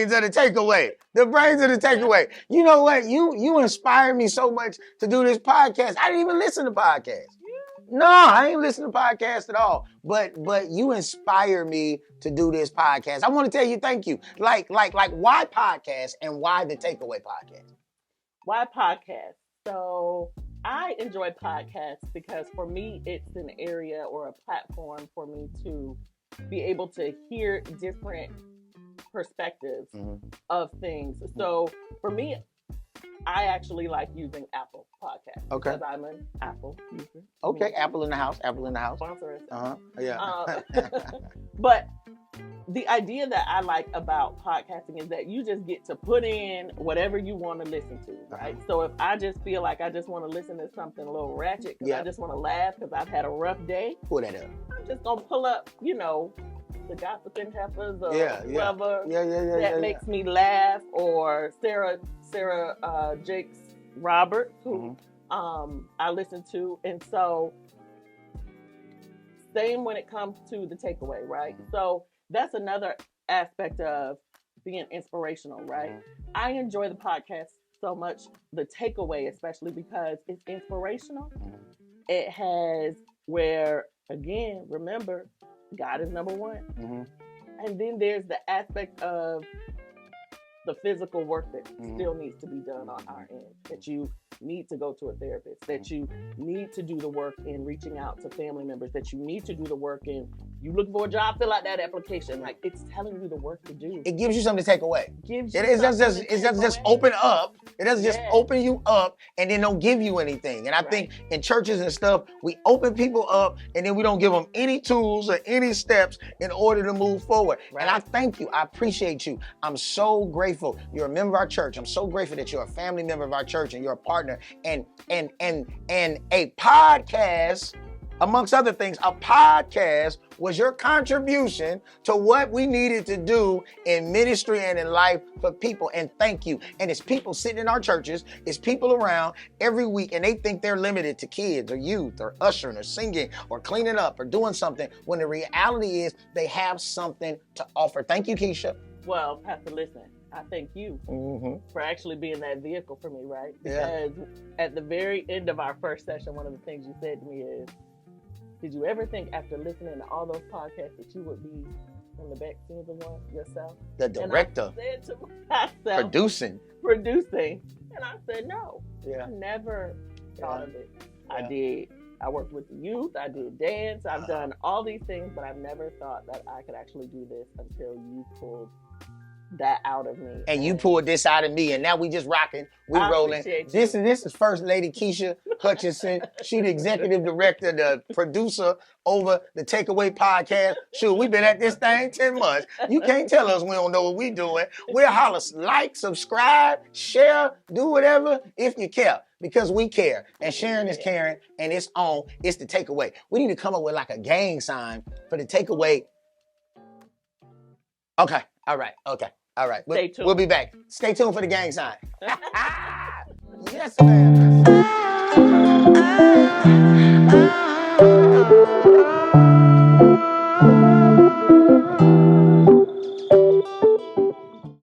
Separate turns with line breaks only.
brains of the takeaway. The brains of the takeaway. You know what? You inspire me so much to do this podcast. I didn't even listen to podcasts. No, I ain't listen to podcasts at all. But you inspire me to do this podcast. I want to tell you thank you. Like why podcast and why the Takeaway Podcast?
Why podcast? So I enjoy podcasts because for me, it's an area or a platform for me to be able to hear different perspectives of things. So for me, I actually like using Apple Podcasts.
Okay.
Because I'm an Apple user.
Okay, Apple in the house. Apple in the house.
Sponsor us.
Yeah.
But the idea that I like about podcasting is that you just get to put in whatever you want to listen to, right? So if I just feel like I just want to listen to something a little ratchet, because I just want to laugh because I've had a rough day,
pull that up.
I'm just going to pull up, the Gossiping Heifers or whoever that makes me laugh, or Sarah Jakes Roberts, who I listen to. And so same when it comes to the takeaway, right? So that's another aspect of being inspirational, right? I enjoy the podcast so much, the takeaway especially, because it's inspirational. It has where, again, remember, God is number one. And then there's the aspect of the physical work that still needs to be done on our end, that you need to go to a therapist, that you need to do the work in reaching out to family members, that you need to do the work in, you look for a job, fill out that application. Like, it's telling you the work to do.
It gives you something to take away.
It
doesn't just open up. It doesn't just open you up and then don't give you anything. And I think in churches and stuff, we open people up and then we don't give them any tools or any steps in order to move forward. And I thank you. I appreciate you. I'm so grateful you're a member of our church. I'm so grateful that you're a family member of our church and you're a partner. And a podcast, amongst other things, a podcast was your contribution to what we needed to do in ministry and in life for people. And thank you. And it's people sitting in our churches, it's people around every week, and they think they're limited to kids or youth or ushering or singing or cleaning up or doing something, when the reality is they have something to offer. Thank you, Keisha.
Well, Pastor, listen, I thank you for actually being that vehicle for me, right? Because at the very end of our first session, one of the things you said to me is, did you ever think after listening to all those podcasts that you would be in the back seeing the one yourself?
The director.
And I said to myself, producing. And I said, no. I never thought of it. I worked with the youth. I did dance. I've done all these things, but I've never thought that I could actually do this until you pulled that out of me.
And you pulled this out of me, and now we just rocking. We rolling. This is First Lady Keisha Hutchinson. She the executive director, the producer over the Takeaway Podcast. Shoot, we've been at this thing 10 months. You can't tell us we don't know what we doing. We'll holler, like, subscribe, share, do whatever if you care. Because we care. And sharing is caring, and it's on. It's the Takeaway. We need to come up with like a gang sign for the Takeaway. Okay. All right. Okay. All right.
Stay tuned.
We'll be back. Stay tuned for the gang sign. Yes, ma'am.